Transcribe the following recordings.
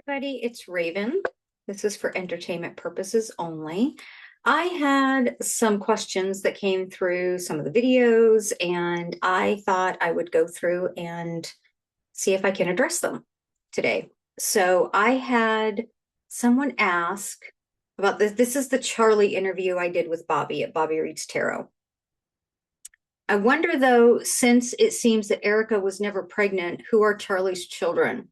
Everybody, it's Raven. This is for entertainment purposes only. I had some questions that came through some of the videos, and I thought I would go through and see if I can address them today. So I had someone ask about this. This is the Charlie interview I did with Bobby at Bobby Reads Tarot. I wonder though, since it seems that Erica was never pregnant, who are Charlie's children?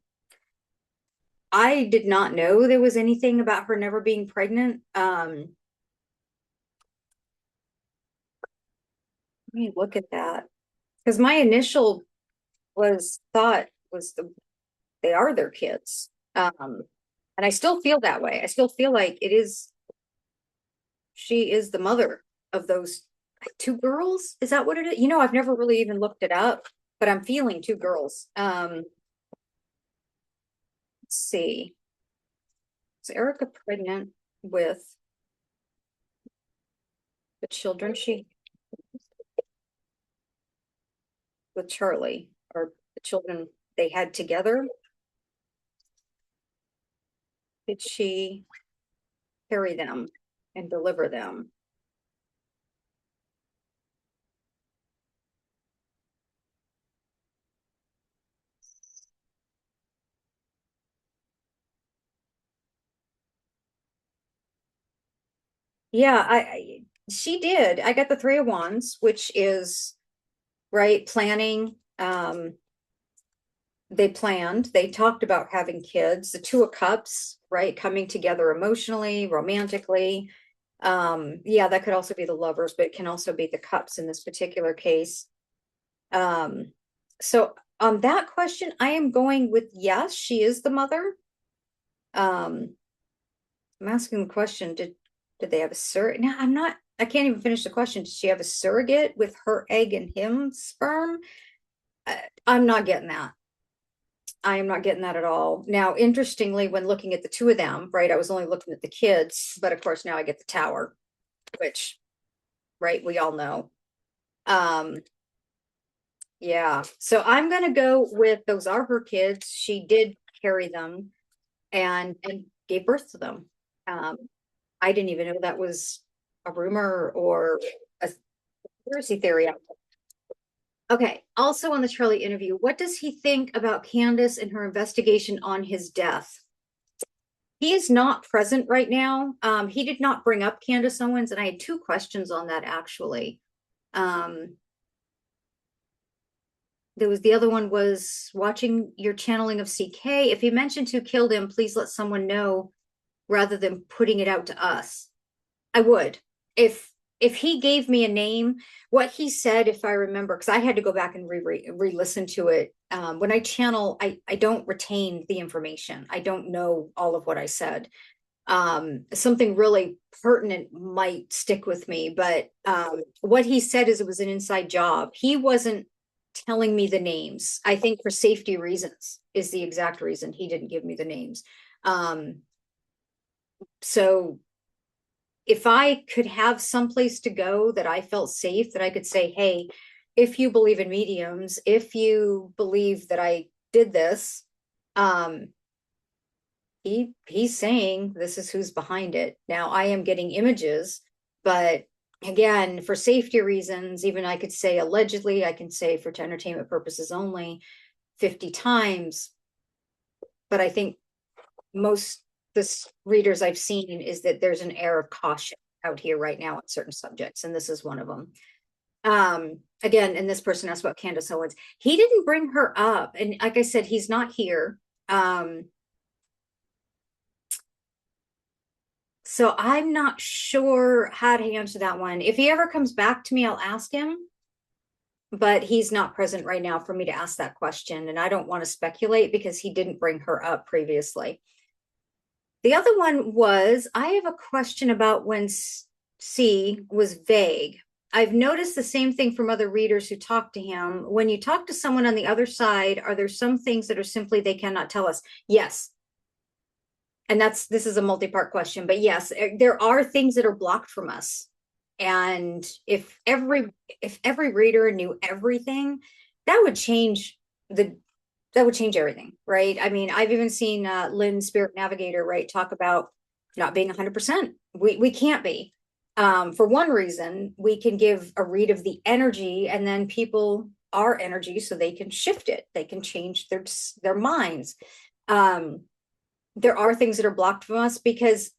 I did not know there was anything about her never being pregnant. Let me look at that because my initial was thought was they are their kids. And I still feel that way. I still feel like she is the mother of those two girls. Is that what it is? I've never really even looked it up, but I'm feeling two girls. Let's see. Is Erica pregnant with the children with Charlie, or the children they had together? Did she carry them and deliver them? Yeah, she did. I got the Three of Wands, which is right planning. They planned. They talked about having kids. The Two of Cups, right, coming together emotionally, romantically. Yeah, that could also be the lovers, but it can also be the cups in this particular case. So on that question, I am going with yes, she is the mother. I'm asking the question, did they have a surrogate? No, I can't even finish the question. Did she have a surrogate with her egg and him sperm? I'm not getting that. I am not getting that at all. Now, interestingly, when looking at the two of them, right, I was only looking at the kids, but of course now I get the tower, which, right, we all know. Yeah. So I'm gonna go with those are her kids. She did carry them and gave birth to them. Um, I didn't even know that was a rumor or a conspiracy theory. Okay. Also on the Charlie interview, what does he think about Candace and her investigation on his death? He is not present right now. He did not bring up Candace Owens, and I had two questions on that actually. There was the other one was watching your channeling of CK. If he mentioned who killed him, please let someone know rather than putting it out to us. I would. If he gave me a name, what he said, if I remember, because I had to go back and re-listen to it. When I channel, I don't retain the information. I don't know all of what I said. Something really pertinent might stick with me, but what he said is it was an inside job. He wasn't telling me the names. I think for safety reasons is the exact reason he didn't give me the names. So if I could have someplace to go that I felt safe, that I could say, hey, if you believe in mediums, if you believe that I did this, he's saying this is who's behind it. Now I am getting images, but again, for safety reasons, even I could say allegedly, I can say for entertainment purposes only 50 times. But I think most this readers I've seen is that there's an air of caution out here right now on certain subjects, and this is one of them. Again, and this person asked about Candace Owens. He didn't bring her up, and like I said, he's not here. So I'm not sure how to answer that one. If he ever comes back to me, I'll ask him, but he's not present right now for me to ask that question, and I don't want to speculate because he didn't bring her up previously. The other one was, I have a question about when C was vague. I've noticed the same thing from other readers who talk to him. When you talk to someone on the other side, are there some things that are simply they cannot tell us? Yes. And this is a multi-part question, but yes, there are things that are blocked from us. And if every reader knew everything, that would change the that would change everything, right? I mean, I've even seen Lynn Spirit Navigator, right, talk about not being 100%. We can't be. For one reason, we can give a read of the energy, and then people are energy, so they can shift it. They can change their minds. Um, there are things that are blocked from us because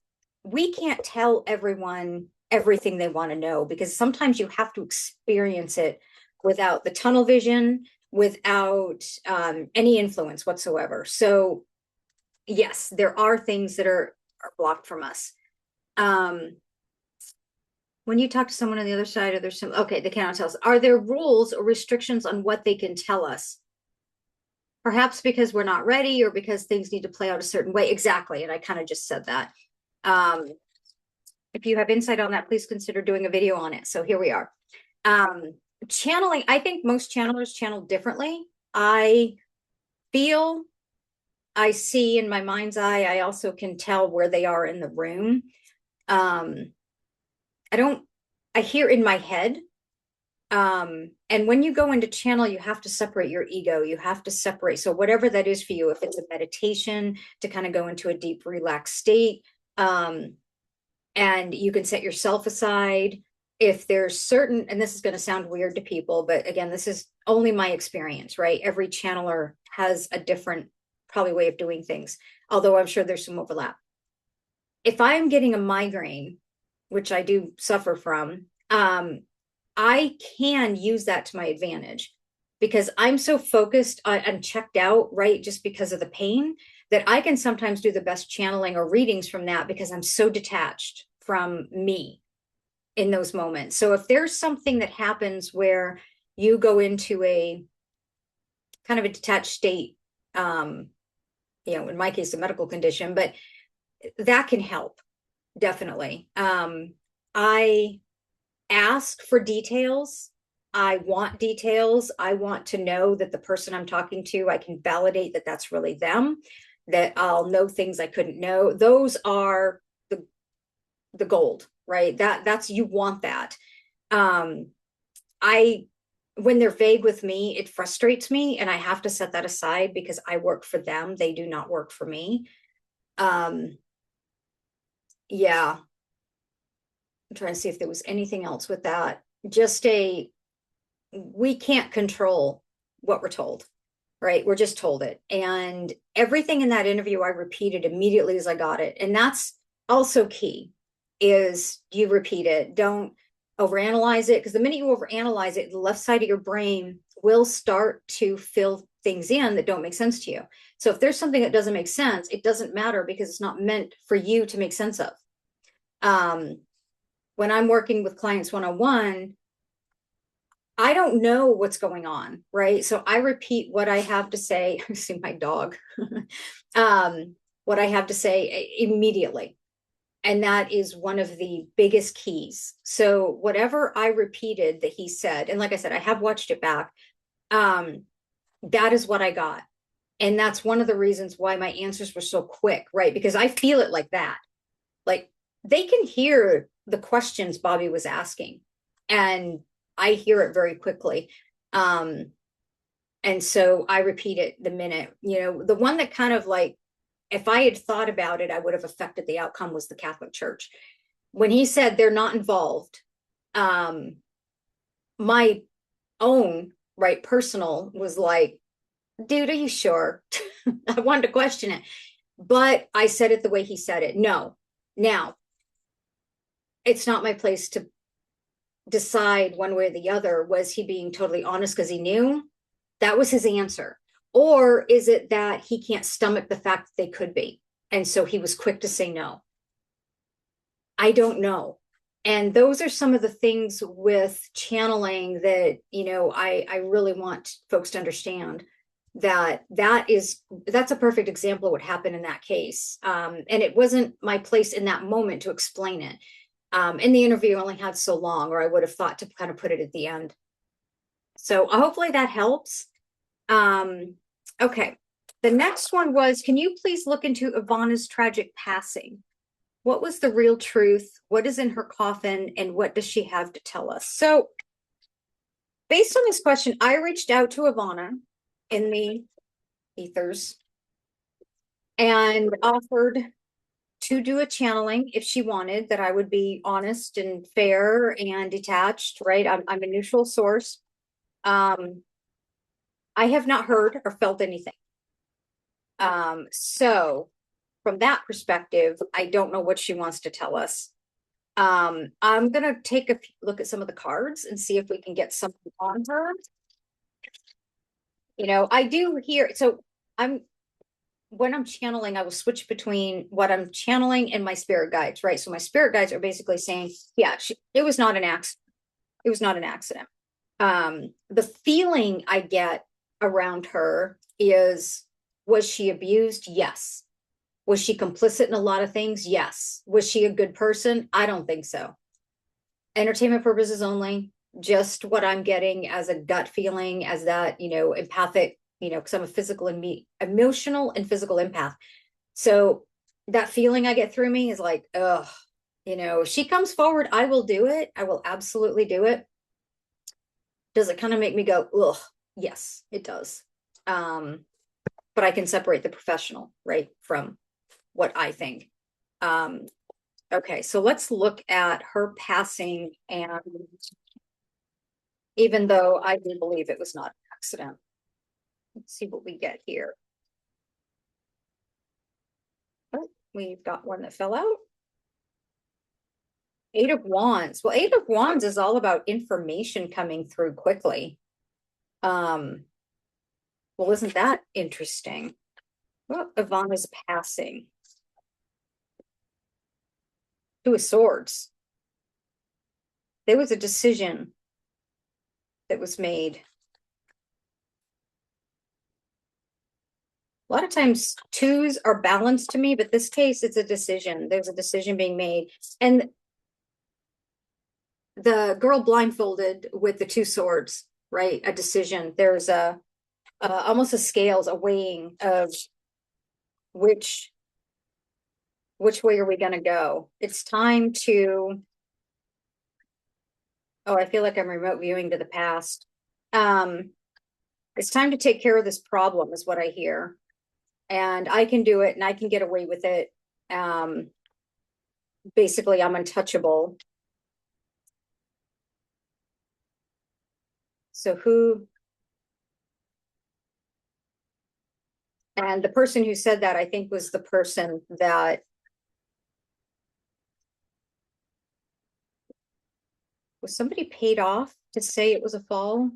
we can't tell everyone everything they want to know, because sometimes you have to experience it without the tunnel vision, without any influence whatsoever. So yes, there are things that are blocked from us. Um, when you talk to someone on the other side, or there's some, okay, they cannot tell us. Are there rules or restrictions on what they can tell us? Perhaps because we're not ready, or because things need to play out a certain way. Exactly. And I kind of just said that. Um, if you have insight on that, please consider doing a video on it. So here we are. Um, channeling, I think most channelers channel differently. I feel, I see in my mind's eye, I also can tell where they are in the room. Um, I don't, I hear in my head. And when you go into channel, you have to separate your ego. You have to separate. So whatever that is for you, if it's a meditation to kind of go into a deep, relaxed state, and you can set yourself aside. If there's certain, and this is going to sound weird to people, but again, this is only my experience, right? Every channeler has a different, probably, way of doing things, although I'm sure there's some overlap. If I'm getting a migraine, which I do suffer from, I can use that to my advantage, because I'm so focused on, and checked out, right? Just because of the pain, that I can sometimes do the best channeling or readings from that, because I'm so detached from me in those moments. So if there's something that happens where you go into a kind of a detached state, in my case, a medical condition, but that can help, definitely. I ask for details. I want details. I want to know that the person I'm talking to, I can validate that that's really them, that I'll know things I couldn't know. Those are the gold, right? That's, you want that. Um, I when they're vague with me, it frustrates me, and I have to set that aside, because I work for them. They do not work for me. Um, yeah. I'm trying to see if there was anything else with that. Just we can't control what we're told, right? We're just told it. And everything in that interview, I repeated immediately as I got it. And that's also key, is you repeat it. Don't overanalyze it, because the minute you overanalyze it, the left side of your brain will start to fill things in that don't make sense to you. So if there's something that doesn't make sense, it doesn't matter, because it's not meant for you to make sense of. When I'm working with clients one-on-one, I don't know what's going on, right? So I repeat what I have to say. I see my dog. What I have to say immediately. And that is one of the biggest keys. So whatever I repeated that he said, and like I said, I have watched it back. That is what I got. And that's one of the reasons why my answers were so quick, right? Because I feel it like that. Like, they can hear the questions Bobby was asking, and I hear it very quickly. And so I repeat it the minute, the one that kind of, like, if I had thought about it, I would have affected the outcome, was the Catholic Church. When he said they're not involved, my own, right, personal was like, dude, are you sure? I wanted to question it, but I said it the way he said it. No. Now, it's not my place to decide one way or the other. Was he being totally honest because he knew? That was his answer. Or is it that he can't stomach the fact that they could be, and so he was quick to say no? I don't know. And those are some of the things with channeling that, I really want folks to understand, that's a perfect example of what happened in that case. And it wasn't my place in that moment to explain it. And the interview only had so long, or I would have thought to kind of put it at the end. So hopefully that helps. Okay. The next one was, can you please look into Ivana's tragic passing? What was the real truth? What is in her coffin? And what does she have to tell us? So based on this question, I reached out to Ivana in the ethers and offered to do a channeling if she wanted, that I would be honest and fair and detached, right? I'm a neutral source. I have not heard or felt anything. So from that perspective, I don't know what she wants to tell us. I'm gonna take a look at some of the cards and see if we can get something on her. You know, I do hear, so I'm when I'm channeling, I will switch between what I'm channeling and my spirit guides, right? So my spirit guides are basically saying, yeah, it was not an accident. It was not an accident. The feeling I get around her is, was she abused? Yes. Was she complicit in a lot of things? Yes. Was she a good person? I don't think so. Entertainment purposes only, just what I'm getting as a gut feeling, as that, empathic, because I'm a physical and emotional and physical empath. So that feeling I get through me is like, ugh, if she comes forward, I will do it. I will absolutely do it. Does it kind of make me go, ugh? Yes, it does. But I can separate the professional, right, from what I think. Okay, so let's look at her passing, and even though I do believe it was not an accident. Let's see what we get here. Oh, we've got one that fell out. Eight of Wands. Well, Eight of Wands is all about information coming through quickly. Well, isn't that interesting? Well, Ivana's passing. Two of Swords. There was a decision that was made. A lot of times twos are balanced to me, but this case, it's a decision. There's a decision being made. And the girl blindfolded with the two swords, right? A decision. There's almost a scales, a weighing of which way are we going to go? It's time to, oh, I feel like I'm remote viewing to the past. It's time to take care of this problem is what I hear. And I can do it and I can get away with it. Basically, I'm untouchable. So who, and the person who said that, I think, was the person that was somebody paid off to say it was a fall?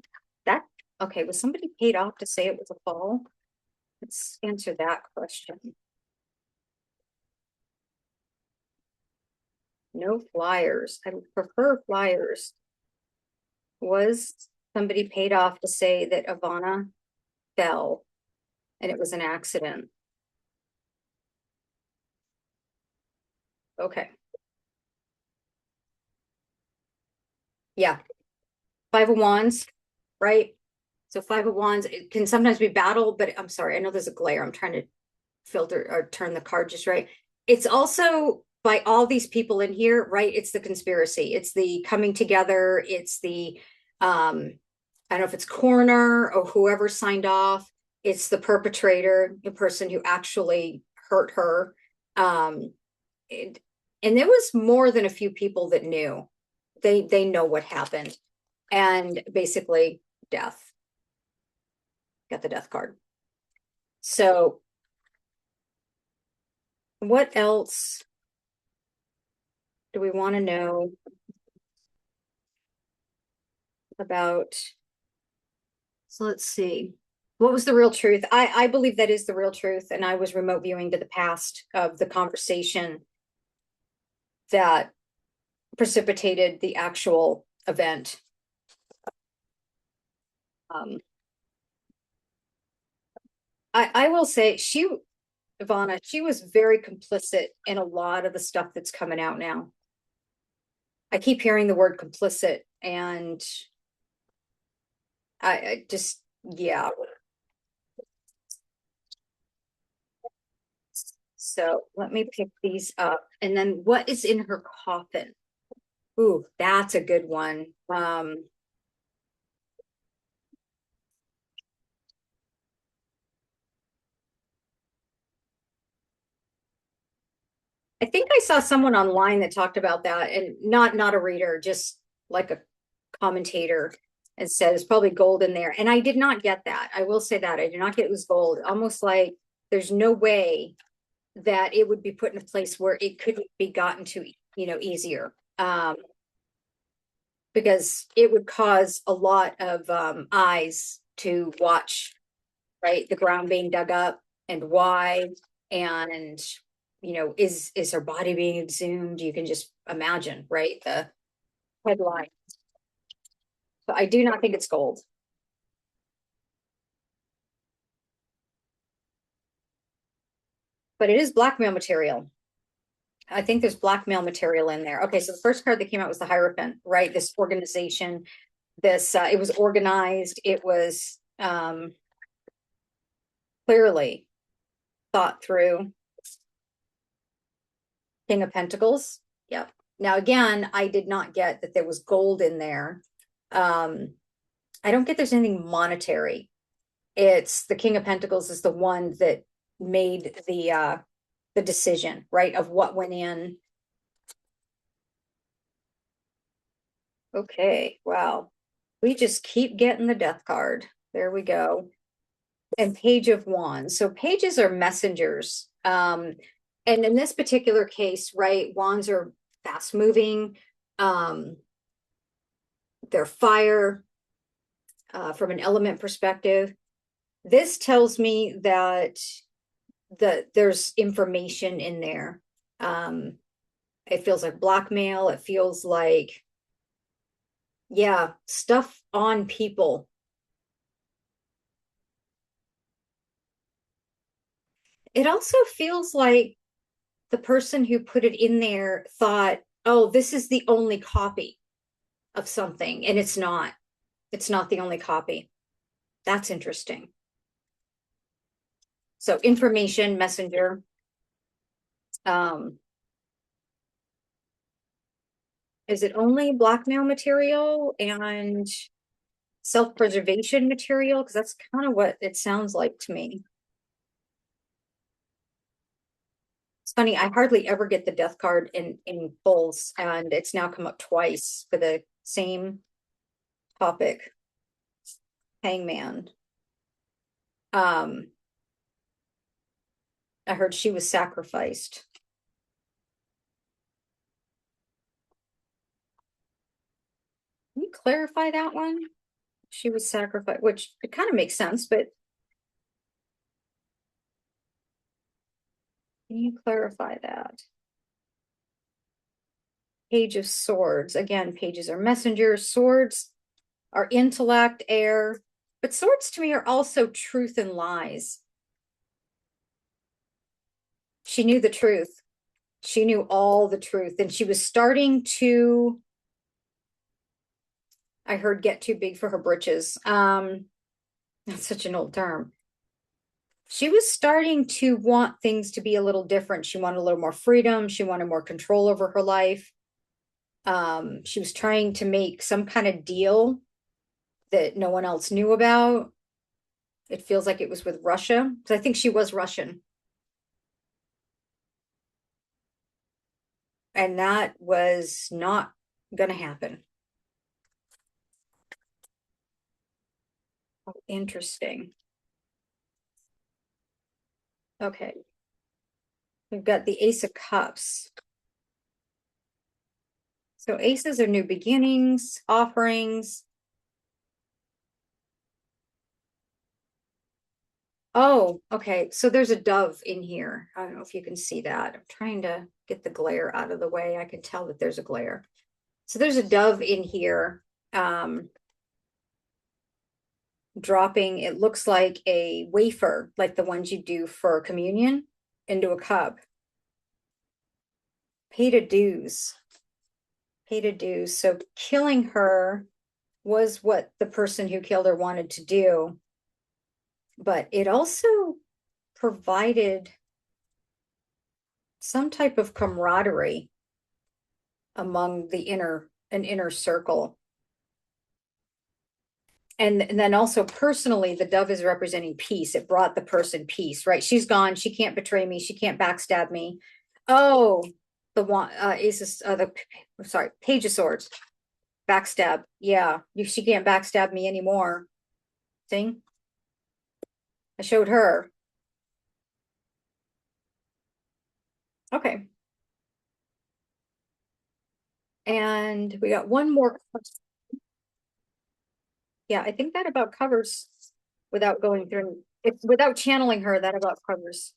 That, okay, was somebody paid off to say it was a fall? Let's answer that question. No flyers. I would prefer flyers. Was somebody paid off to say that Ivana fell and it was an accident? Okay. Yeah. Five of Wands, right? So Five of Wands, it can sometimes be battle, but I'm sorry, I know there's a glare. I'm trying to filter or turn the card just right. It's also by all these people in here, right? It's the conspiracy. It's the coming together. It's the I don't know if it's coroner or whoever signed off. It's the perpetrator, the person who actually hurt her. And there was more than a few people that knew. They know what happened. And basically death. Got the death card. So what else do we want to know about? So let's see. What was the real truth? I believe that is the real truth. And I was remote viewing to the past of the conversation that precipitated the actual event. I will say Ivana, she was very complicit in a lot of the stuff that's coming out now. I keep hearing the word complicit, and I just, yeah. So let me pick these up. And then what is in her coffin? Ooh, that's a good one. I think I saw someone online that talked about that, and not a reader, just like a commentator, and said it's probably gold in there. And I did not get that. I will say that I did not get it was gold. Almost like there's no way that it would be put in a place where it couldn't be gotten to, easier. Because it would cause a lot of eyes to watch, right? The ground being dug up and why, and is her body being exhumed? You can just imagine, right? The headline. So I do not think it's gold, but it is blackmail material. I think there's blackmail material in there. Okay, so the first card that came out was the Hierophant, right? This organization, this it was organized, it was clearly thought through. King of Pentacles. Yep. Now again, I did not get that there was gold in there. I don't get there's anything monetary. It's the King of Pentacles is the one that made the decision, right, of what went in. Okay, wow. We just keep getting the Death card. There we go. And Page of Wands. So pages are messengers. And in this particular case, right, wands are fast moving. They're fire from an element perspective. This tells me that there's information in there. It feels like blackmail. It feels like, yeah, stuff on people. It also feels like the person who put it in there thought, oh, this is the only copy of something, and it's not. It's not the only copy. That's interesting. So information messenger. Is it only blackmail material and self-preservation material? Because that's kind of what it sounds like to me. It's funny, I hardly ever get the death card in fulls, and it's now come up twice for the same topic. Hangman. I heard she was sacrificed. Can you clarify that one? She was sacrificed, which it kind of makes sense, but can you clarify that? Page of Swords. Again, pages are messengers. Swords are intellect, air. But swords to me are also truth and lies. She knew the truth. She knew all the truth. And she was starting to, I heard, get too big for her britches. That's such an old term. She was starting to want things to be a little different. She wanted a little more freedom. She wanted more control over her life. She was trying to make some kind of deal that no one else knew about. It feels like it was with Russia, because I think she was Russian. And that was not going to happen. Oh, interesting. Okay. We've got the Ace of Cups. So aces are new beginnings, offerings. Oh, okay. So there's a dove in here. I don't know if you can see that. I'm trying to get the glare out of the way. I can tell that there's a glare. So there's a dove in here, dropping, it looks like a wafer, like the ones you do for communion, into a cup. Paid a dues. Paid a dues. So killing her was what the person who killed her wanted to do. But it also provided some type of camaraderie among an inner circle. And then also personally, the dove is representing peace. It brought the person peace, right? She's gone. She can't betray me. She can't backstab me. Oh, The one aces the sorry, Page of Swords. Backstab. Yeah, she can't backstab me anymore. See? I showed her. Okay. And we got one more question. Yeah, I think that about covers without going through if without channeling her, that about covers.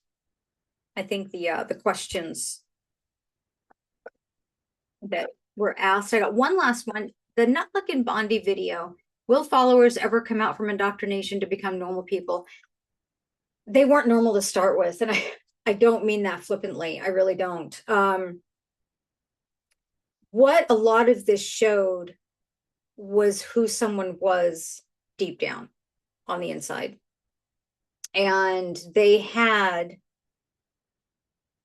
I think the questions that were asked. I got one last one. The Nutluck and Bondi video. Will followers ever come out from indoctrination to become normal people? They weren't normal to start with, and I don't mean that flippantly. I really don't. What a lot of this showed was who someone was deep down on the inside. And they had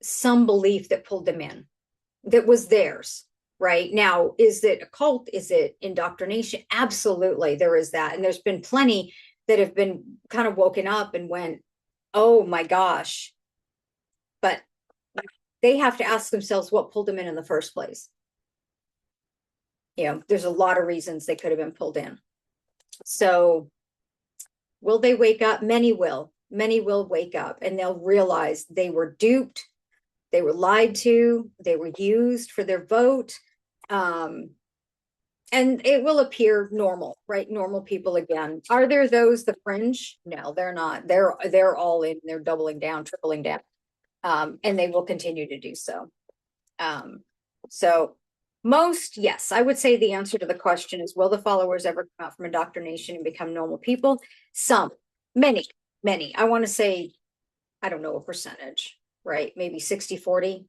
some belief that pulled them in, that was theirs. Right now, is it a cult? Is it indoctrination? Absolutely, there is that. And there's been plenty that have been kind of woken up and went, oh my gosh. But they have to ask themselves what pulled them in the first place. You know, there's a lot of reasons they could have been pulled in. So will they wake up? Many will. Many will wake up and they'll realize they were duped, they were lied to, they were used for their vote. And it will appear normal, right? Normal people again. Are there those the fringe? No, they're not. They're all in, they're doubling down, tripling down. And they will continue to do so. So most, yes, I would say the answer to the question is, will the followers ever come out from indoctrination and become normal people? Some, many, many. I want to say, I don't know a percentage, right? Maybe 60, 40,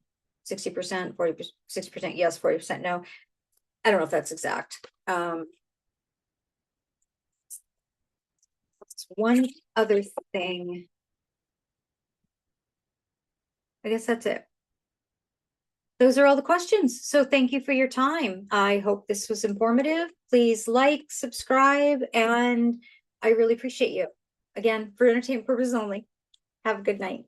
60%, 40%, 60% yes, 40% no. I don't know if that's exact. One other thing. I guess that's it. Those are all the questions. So thank you for your time. I hope this was informative. Please like, subscribe, and I really appreciate you. Again, for entertainment purposes only. Have a good night.